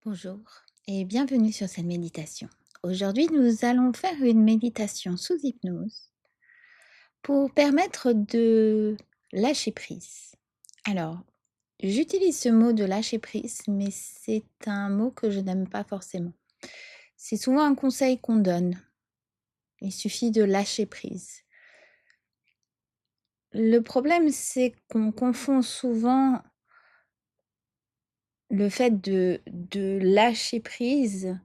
Bonjour et bienvenue sur cette méditation. Aujourd'hui, nous allons faire une méditation sous hypnose pour permettre de lâcher prise. Alors, j'utilise ce mot de lâcher prise, mais c'est un mot que je n'aime pas forcément. C'est souvent un conseil qu'on donne. Il suffit de lâcher prise. Le problème, c'est qu'on confond souvent le fait de lâcher prise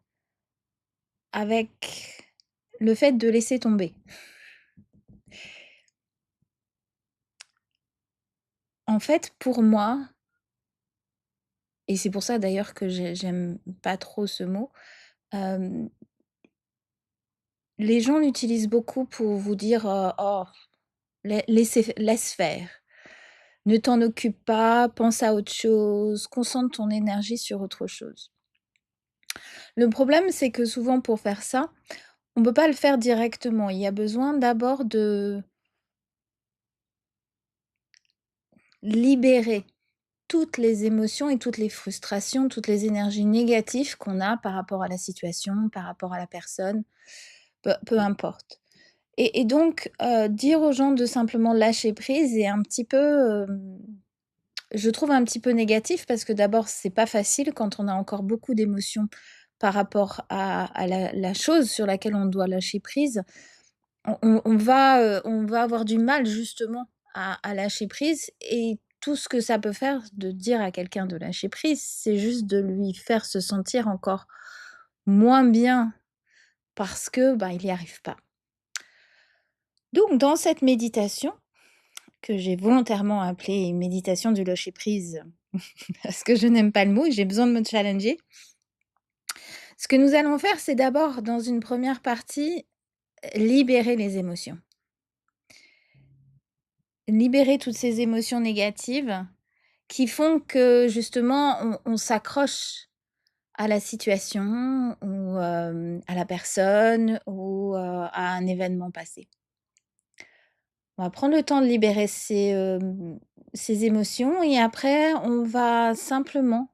avec le fait de laisser tomber. En fait, pour moi, et c'est pour ça d'ailleurs que j'aime pas trop ce mot, hem, les gens l'utilisent beaucoup pour vous dire, «Oh, laisse faire, ne t'en occupe pas, pense à autre chose, concentre ton énergie sur autre chose». Le problème, c'est que souvent pour faire ça, on peut pas le faire directement. Il y a besoin d'abord de libérer toutes les émotions et toutes les frustrations, toutes les énergies négatives qu'on a par rapport à la situation, par rapport à la personne, peu importe. Et donc, dire aux gens de simplement lâcher prise est un petit peu, je trouve un petit peu négatif parce que d'abord, c'est pas facile quand on a encore beaucoup d'émotions par rapport à la chose sur laquelle on doit lâcher prise. On va avoir du mal justement à lâcher prise et tout ce que ça peut faire de dire à quelqu'un de lâcher prise, c'est juste de lui faire se sentir encore moins bien parce que, bah, il n'y arrive pas. Donc dans cette méditation, que j'ai volontairement appelée méditation du lâcher prise parce que je n'aime pas le mot et j'ai besoin de me challenger. Ce que nous allons faire, c'est d'abord dans une première partie, libérer les émotions. Libérer toutes ces émotions négatives qui font que justement on s'accroche à la situation ou, à la personne ou, à un événement passé. On va prendre le temps de libérer ces émotions et après on va simplement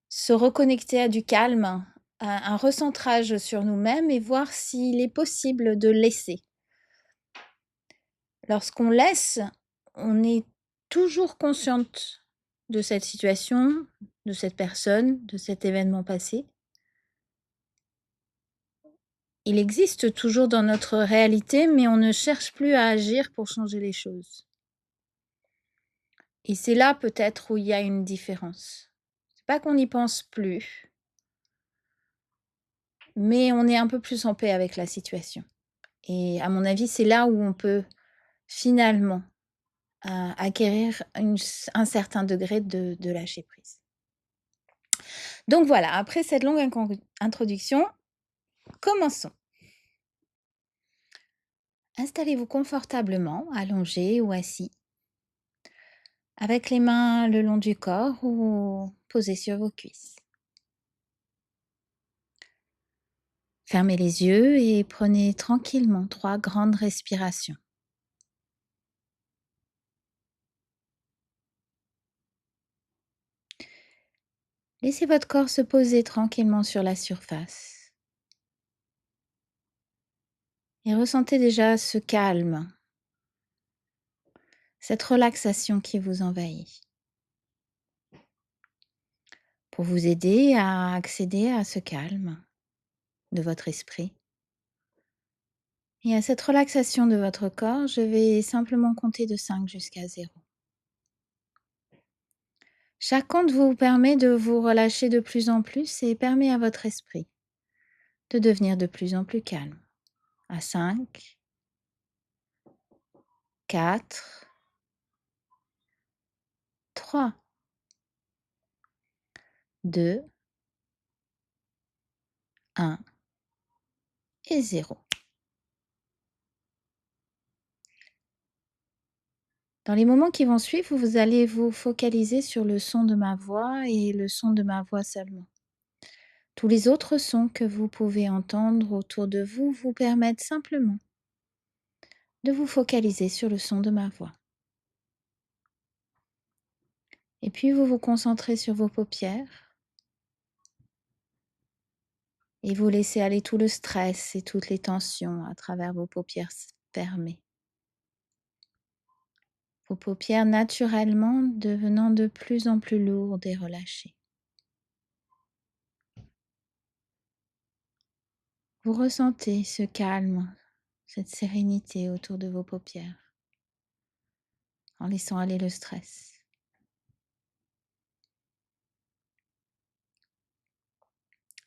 se reconnecter à du calme, à un recentrage sur nous-mêmes et voir s'il est possible de laisser. Lorsqu'on laisse, on est toujours consciente de cette situation, de cette personne, de cet événement passé. Il existe toujours dans notre réalité, mais on ne cherche plus à agir pour changer les choses. Et c'est là peut-être où il y a une différence. C'est pas qu'on n'y pense plus, mais on est un peu plus en paix avec la situation. Et à mon avis, c'est là où on peut finalement acquérir un certain degré de lâcher prise. Donc voilà, après cette longue introduction, commençons. Installez-vous confortablement, allongé ou assis, avec les mains le long du corps ou posées sur vos cuisses. Fermez les yeux et prenez tranquillement 3 grandes respirations. Laissez votre corps se poser tranquillement sur la surface et ressentez déjà ce calme, cette relaxation qui vous envahit. Pour vous aider à accéder à ce calme de votre esprit et à cette relaxation de votre corps, je vais simplement compter de 5 jusqu'à 0. Chaque compte vous permet de vous relâcher de plus en plus et permet à votre esprit de devenir de plus en plus calme. À 5, 4, 3, 2, 1 et 0. Dans les moments qui vont suivre, vous allez vous focaliser sur le son de ma voix et le son de ma voix seulement. Tous les autres sons que vous pouvez entendre autour de vous vous permettent simplement de vous focaliser sur le son de ma voix. Et puis vous vous concentrez sur vos paupières Et vous laissez aller tout le stress et toutes les tensions à travers vos paupières fermées. Vos paupières naturellement devenant de plus en plus lourdes et relâchées. Vous ressentez ce calme, cette sérénité autour de vos paupières en laissant aller le stress.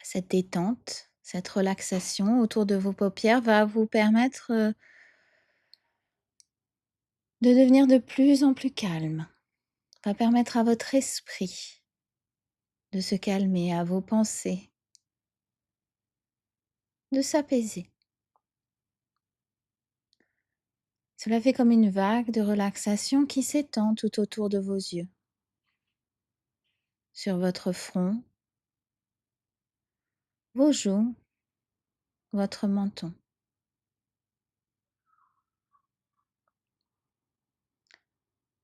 Cette détente, cette relaxation autour de vos paupières va vous permettre de devenir de plus en plus calme, va permettre à votre esprit de se calmer, à vos pensées de s'apaiser. Cela fait comme une vague de relaxation qui s'étend tout autour de vos yeux, sur votre front, vos joues, votre menton.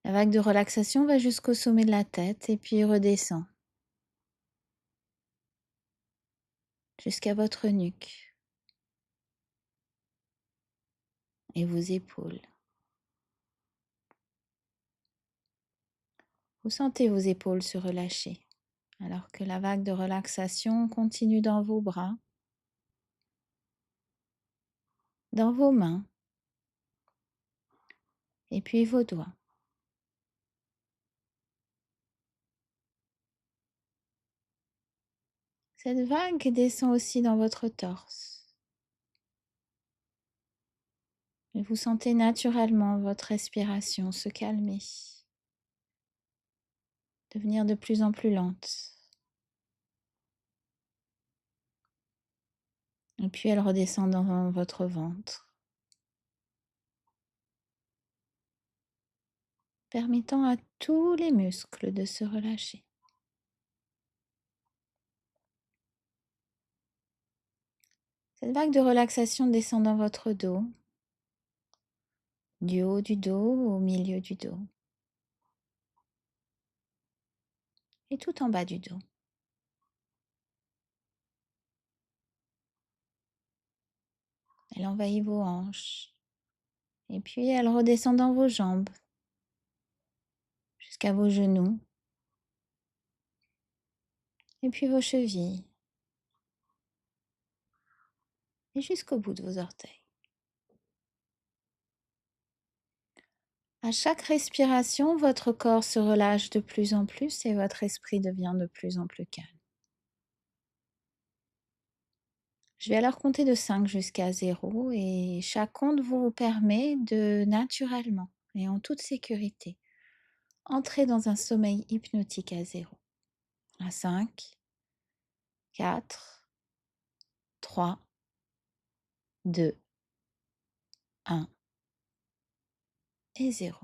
La vague de relaxation va jusqu'au sommet de la tête et puis redescend jusqu'à votre nuque et vos épaules. Vous sentez vos épaules se relâcher alors que la vague de relaxation continue dans vos bras, dans vos mains et puis vos doigts. Cette vague descend aussi dans votre torse. Et vous sentez naturellement votre respiration se calmer, devenir de plus en plus lente. Et puis elle redescend dans votre ventre, permettant à tous les muscles de se relâcher. Cette vague de relaxation descend dans votre dos, du haut du dos au milieu du dos et tout en bas du dos. Elle envahit vos hanches et puis elle redescend dans vos jambes jusqu'à vos genoux et puis vos chevilles et jusqu'au bout de vos orteils. À chaque respiration, votre corps se relâche de plus en plus et votre esprit devient de plus en plus calme. Je vais alors compter de 5 jusqu'à 0 et chaque compte vous permet de naturellement et en toute sécurité entrer dans un sommeil hypnotique à 0. À 5, 4, 3, 2, 1 et 0.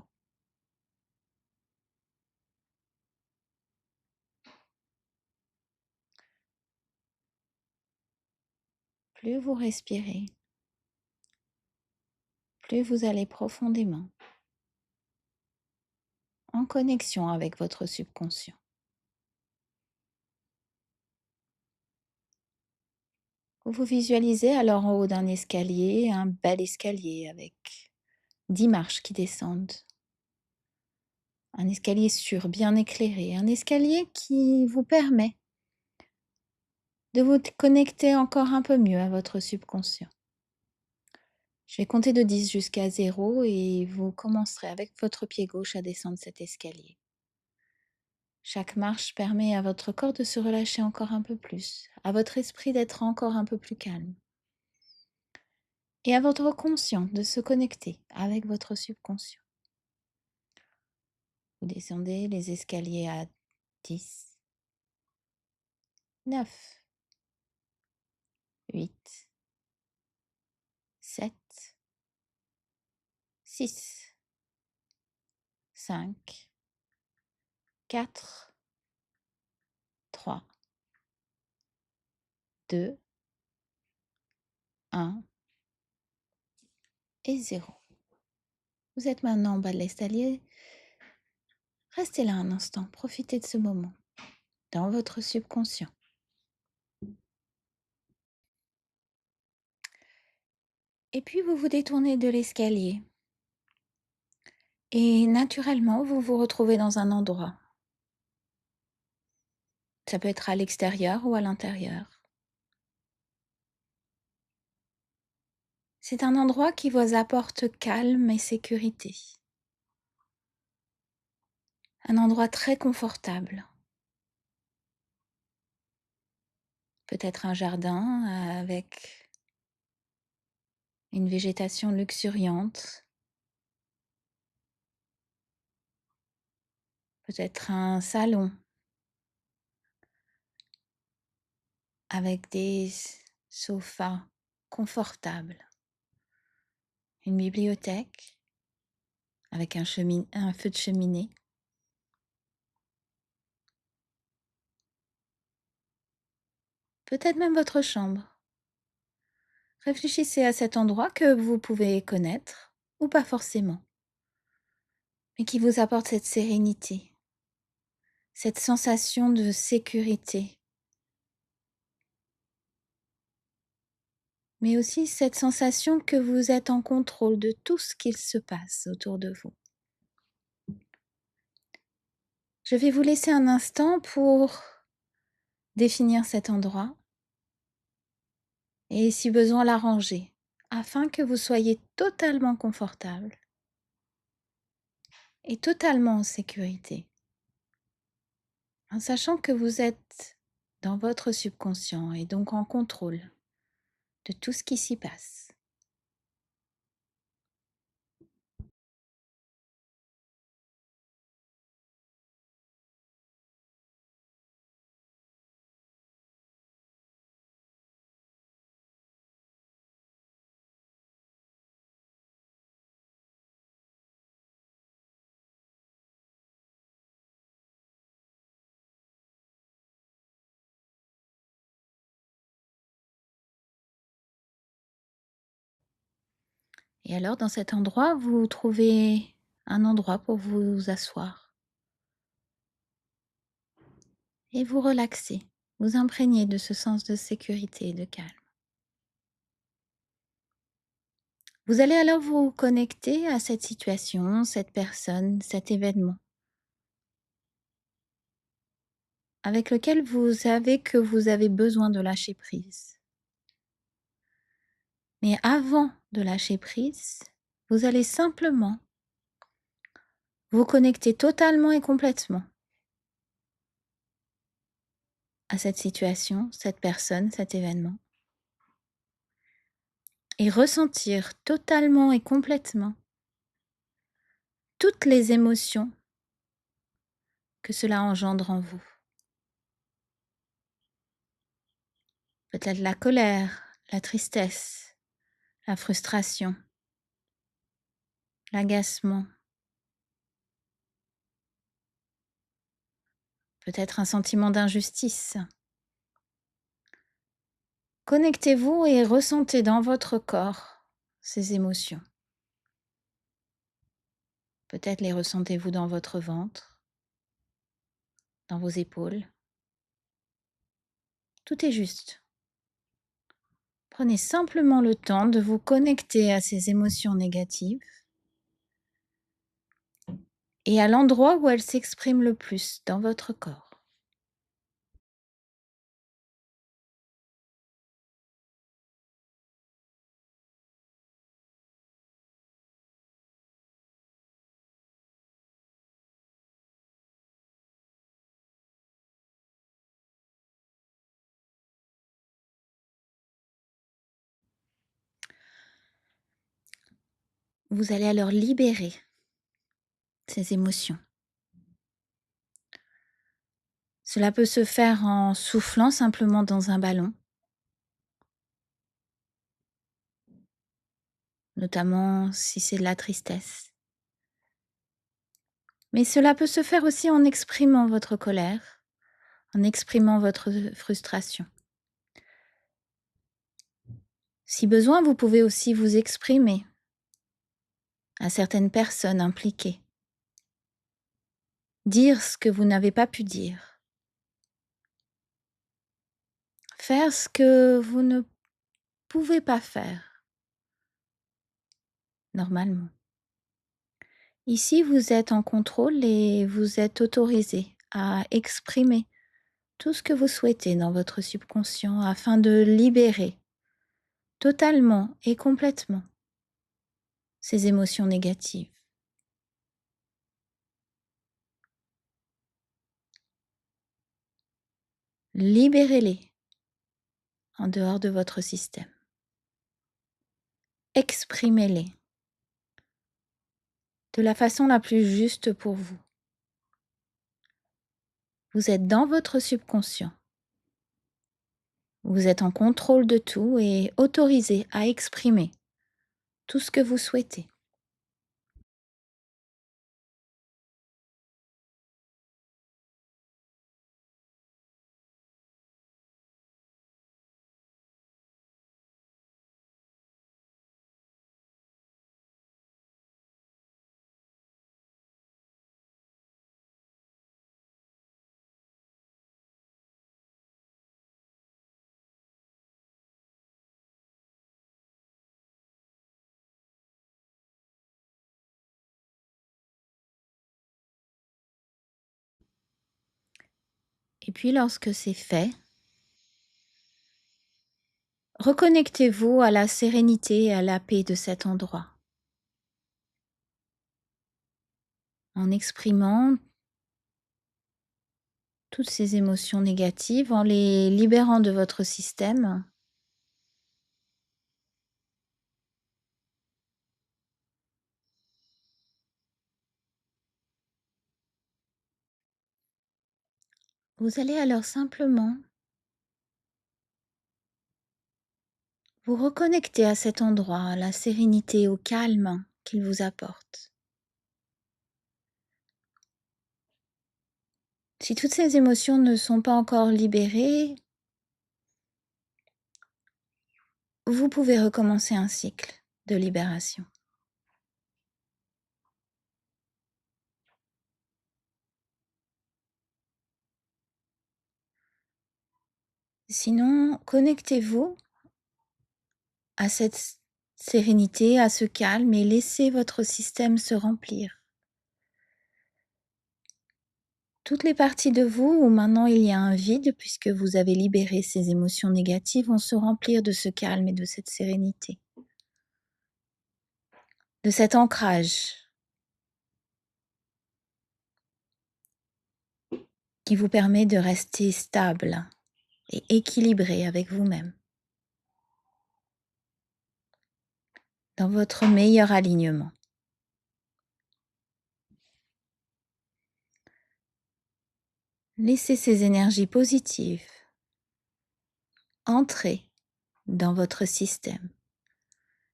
Plus vous respirez, plus vous allez profondément en connexion avec votre subconscient. Vous vous visualisez alors en haut d'un escalier, un bel escalier avec 10 marches qui descendent. Un escalier sûr, bien éclairé, un escalier qui vous permet de vous connecter encore un peu mieux à votre subconscient. Je vais compter de 10 jusqu'à 0 et vous commencerez avec votre pied gauche à descendre cet escalier. Chaque marche permet à votre corps de se relâcher encore un peu plus, à votre esprit d'être encore un peu plus calme et à votre conscient de se connecter avec votre subconscient. Vous descendez les escaliers à 10, 9, 8, 7, 6, 5, 4, 3, 2, 1 et 0. Vous êtes maintenant en bas de l'escalier. Restez là un instant, profitez de ce moment dans votre subconscient. Et puis vous vous détournez de l'escalier. Et naturellement, vous vous retrouvez dans un endroit. Ça peut être à l'extérieur ou à l'intérieur. C'est un endroit qui vous apporte calme et sécurité. Un endroit très confortable. Peut-être un jardin avec une végétation luxuriante. Peut-être un salon avec des sofas confortables. Une bibliothèque avec un feu de cheminée. Peut-être même votre chambre. Réfléchissez à cet endroit que vous pouvez connaître ou pas forcément, mais qui vous apporte cette sérénité, cette sensation de sécurité, mais aussi cette sensation que vous êtes en contrôle de tout ce qu'il se passe autour de vous. Je vais vous laisser un instant pour définir cet endroit et si besoin l'arranger afin que vous soyez totalement confortable et totalement en sécurité, en sachant que vous êtes dans votre subconscient et donc en contrôle de tout ce qui s'y passe. Et alors, dans cet endroit, vous trouvez un endroit pour vous asseoir et vous relaxer, vous imprégner de ce sens de sécurité et de calme. Vous allez alors vous connecter à cette situation, cette personne, cet événement avec lequel vous savez que vous avez besoin de lâcher prise. Mais avant de lâcher prise, vous allez simplement vous connecter totalement et complètement à cette situation, cette personne, cet événement et ressentir totalement et complètement toutes les émotions que cela engendre en vous. Peut-être la colère, la tristesse, la frustration, l'agacement, peut-être un sentiment d'injustice. Connectez-vous et ressentez dans votre corps ces émotions. Peut-être les ressentez-vous dans votre ventre, dans vos épaules. Tout est juste. Prenez simplement le temps de vous connecter à ces émotions négatives et à l'endroit où elles s'expriment le plus dans votre corps. Vous allez alors libérer ces émotions. Cela peut se faire en soufflant simplement dans un ballon, notamment si c'est de la tristesse. Mais cela peut se faire aussi en exprimant votre colère, en exprimant votre frustration. Si besoin, vous pouvez aussi vous exprimer à certaines personnes impliquées. Dire ce que vous n'avez pas pu dire. Faire ce que vous ne pouvez pas faire normalement. Ici, vous êtes en contrôle et vous êtes autorisé à exprimer tout ce que vous souhaitez dans votre subconscient afin de libérer totalement et complètement ces émotions négatives. Libérez-les en dehors de votre système. Exprimez-les de la façon la plus juste pour vous. Vous êtes dans votre subconscient. Vous êtes en contrôle de tout et autorisé à exprimer tout ce que vous souhaitez. Et puis lorsque c'est fait, reconnectez-vous à la sérénité et à la paix de cet endroit en exprimant toutes ces émotions négatives, en les libérant de votre système. Vous allez alors simplement vous reconnecter à cet endroit, à la sérénité, au calme qu'il vous apporte. Si toutes ces émotions ne sont pas encore libérées, vous pouvez recommencer un cycle de libération. Sinon, connectez-vous à cette sérénité, à ce calme et laissez votre système se remplir. Toutes les parties de vous où maintenant il y a un vide, puisque vous avez libéré ces émotions négatives, vont se remplir de ce calme et de cette sérénité, de cet ancrage qui vous permet de rester stable et équilibré avec vous-même, dans votre meilleur alignement. Laissez ces énergies positives entrer dans votre système,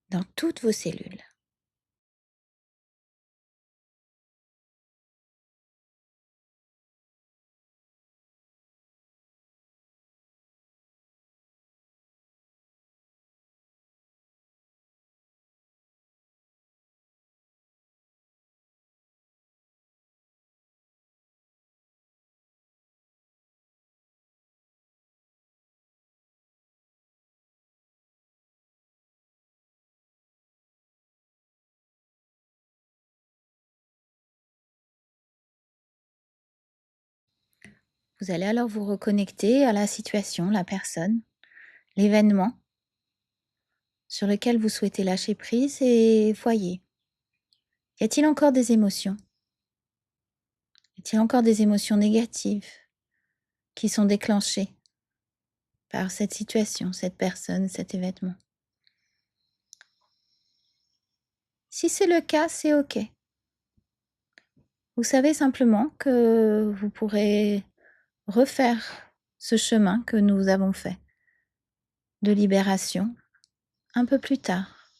dans toutes vos cellules. Vous allez alors vous reconnecter à la situation, la personne, l'événement sur lequel vous souhaitez lâcher prise et voyez. Y a-t-il encore des émotions? Y a-t-il encore des émotions négatives qui sont déclenchées par cette situation, cette personne, cet événement? Si c'est le cas, c'est OK. Vous savez simplement que vous pourrez refaire ce chemin que nous avons fait de libération un peu plus tard.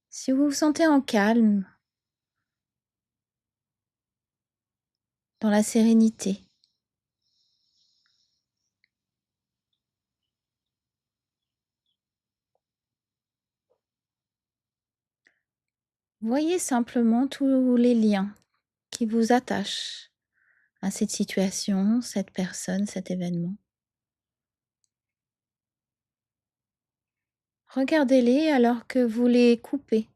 Si vous vous sentez en calme, dans la sérénité, voyez simplement tous les liens qui vous attachent à cette situation, cette personne, cet événement. Regardez-les alors que vous les coupez.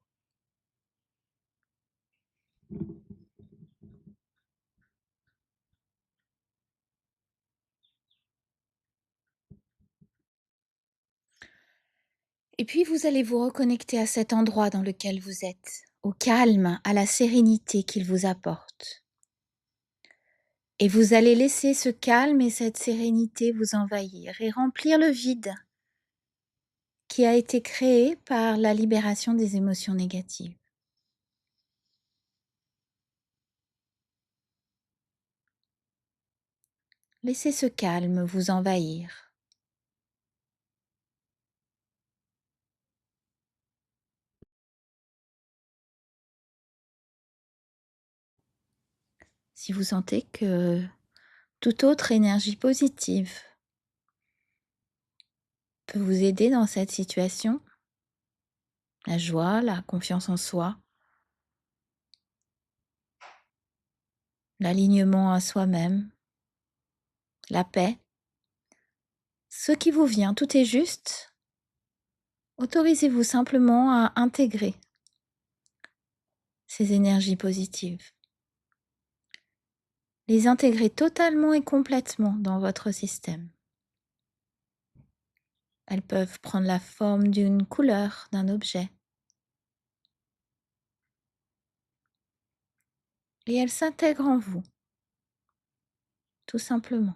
Et puis vous allez vous reconnecter à cet endroit dans lequel vous êtes, au calme, à la sérénité qu'il vous apporte. Et vous allez laisser ce calme et cette sérénité vous envahir et remplir le vide qui a été créé par la libération des émotions négatives. Laissez ce calme vous envahir. Si vous sentez que toute autre énergie positive peut vous aider dans cette situation, la joie, la confiance en soi, l'alignement à soi-même, la paix, ce qui vous vient, tout est juste. Autorisez-vous simplement à intégrer ces énergies positives. Les intégrer totalement et complètement dans votre système. Elles peuvent prendre la forme d'une couleur, d'un objet. Et elles s'intègrent en vous, tout simplement.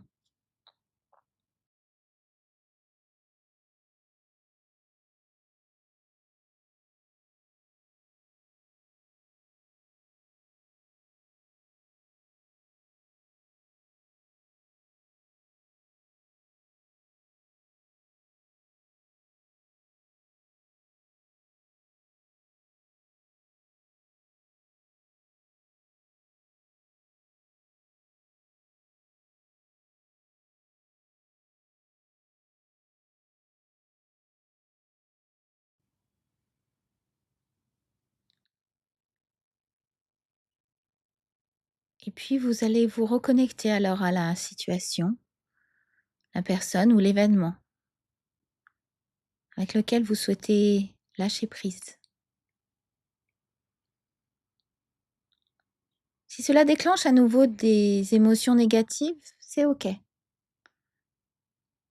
Et puis vous allez vous reconnecter alors à la situation, la personne ou l'événement avec lequel vous souhaitez lâcher prise. Si cela déclenche à nouveau des émotions négatives, c'est OK.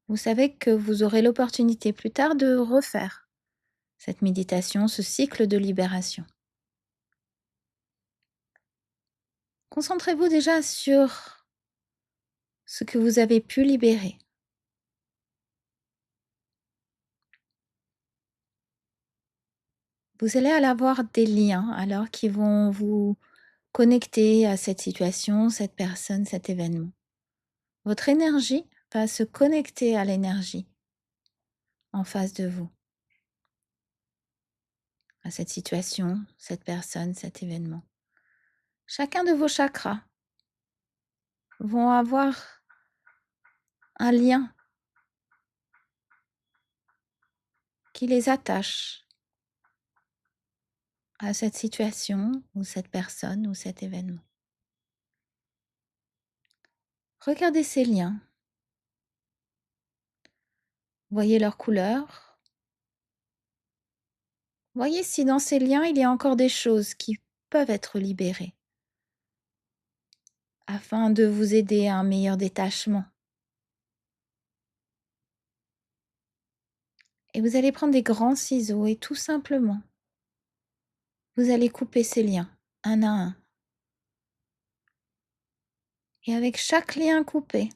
Vous savez que vous aurez l'opportunité plus tard de refaire cette méditation, ce cycle de libération. Concentrez-vous déjà sur ce que vous avez pu libérer. Vous allez avoir des liens alors qui vont vous connecter à cette situation, cette personne, cet événement. Votre énergie va se connecter à l'énergie en face de vous, à cette situation, cette personne, cet événement. Chacun de vos chakras vont avoir un lien qui les attache à cette situation ou cette personne ou cet événement. Regardez ces liens. Voyez leurs couleurs. Voyez si dans ces liens, il y a encore des choses qui peuvent être libérées afin de vous aider à un meilleur détachement. Et vous allez prendre des grands ciseaux et tout simplement, vous allez couper ces liens, un à un. Et avec chaque lien coupé,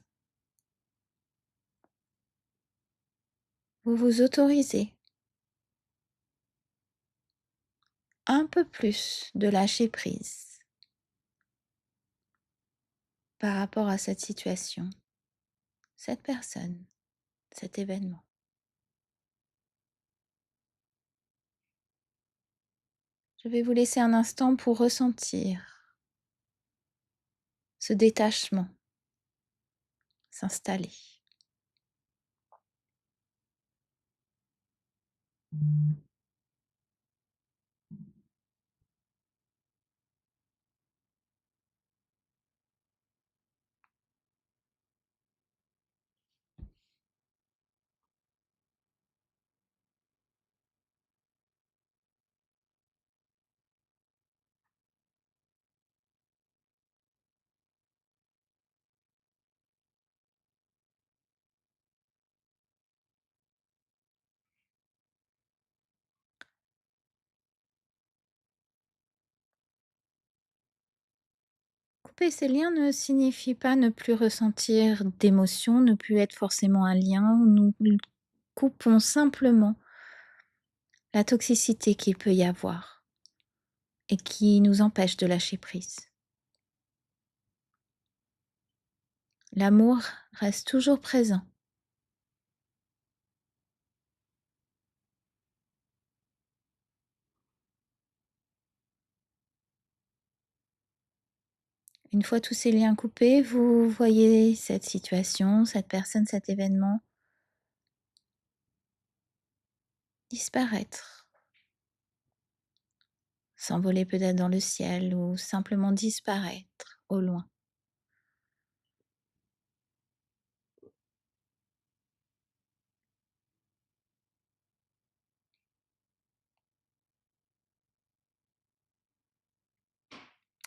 vous vous autorisez un peu plus de lâcher prise par rapport à cette situation, cette personne, cet événement. Je vais vous laisser un instant pour ressentir ce détachement s'installer. Couper ces liens ne signifie pas ne plus ressentir d'émotions, ne plus être forcément un lien. Nous coupons simplement la toxicité qu'il peut y avoir et qui nous empêche de lâcher prise. L'amour reste toujours présent. Une fois tous ces liens coupés, vous voyez cette situation, cette personne, cet événement disparaître, s'envoler peut-être dans le ciel ou simplement disparaître au loin.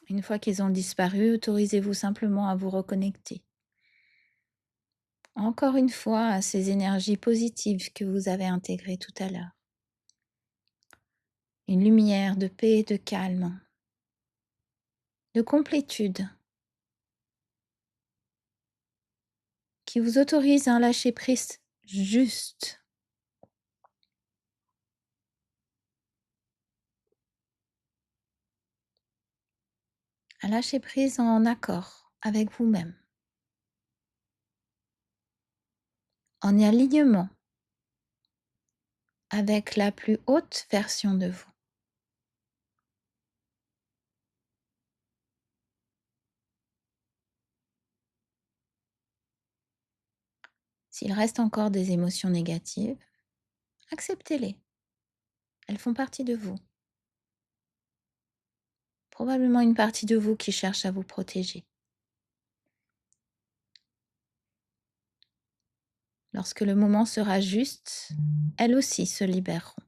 Une fois qu'ils ont disparu, autorisez-vous simplement à vous reconnecter. Encore une fois, à ces énergies positives que vous avez intégrées tout à l'heure. Une lumière de paix et de calme, de complétude, qui vous autorise à un lâcher prise juste. Un lâcher prise en accord avec vous-même, en alignement avec la plus haute version de vous. S'il reste encore des émotions négatives, acceptez-les. Elles font partie de vous. Probablement une partie de vous qui cherche à vous protéger. Lorsque le moment sera juste, elles aussi se libéreront.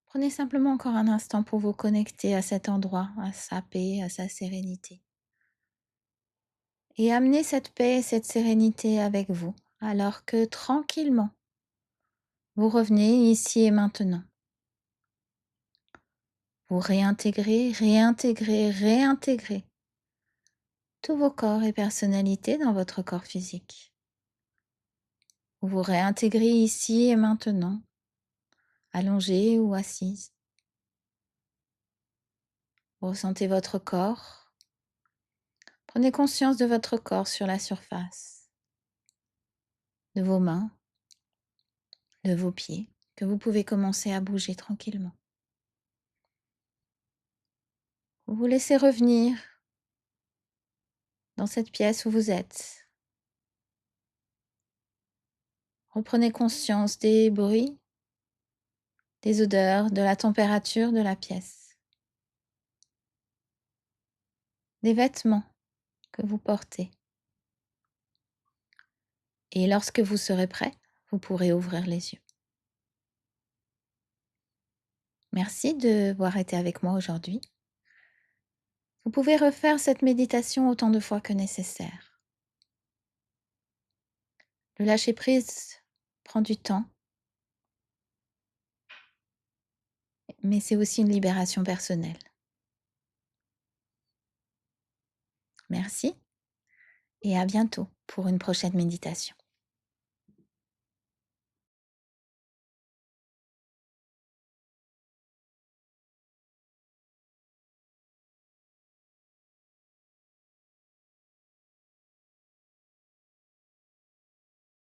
Prenez simplement encore un instant pour vous connecter à cet endroit, à sa paix, à sa sérénité. Et amenez cette paix et cette sérénité avec vous, alors que tranquillement, vous revenez ici et maintenant. Vous réintégrez, réintégrez, réintégrez tous vos corps et personnalités dans votre corps physique. Vous vous réintégrez ici et maintenant, allongé ou assise. Vous ressentez votre corps. Prenez conscience de votre corps sur la surface, de vos mains, de vos pieds, que vous pouvez commencer à bouger tranquillement. Vous vous laissez revenir dans cette pièce où vous êtes. Reprenez conscience des bruits, des odeurs, de la température de la pièce, des vêtements que vous portez. Et lorsque vous serez prêt, vous pourrez ouvrir les yeux. Merci d'avoir été avec moi aujourd'hui. Vous pouvez refaire cette méditation autant de fois que nécessaire. Le lâcher-prise prend du temps, mais c'est aussi une libération personnelle. Merci et à bientôt pour une prochaine méditation.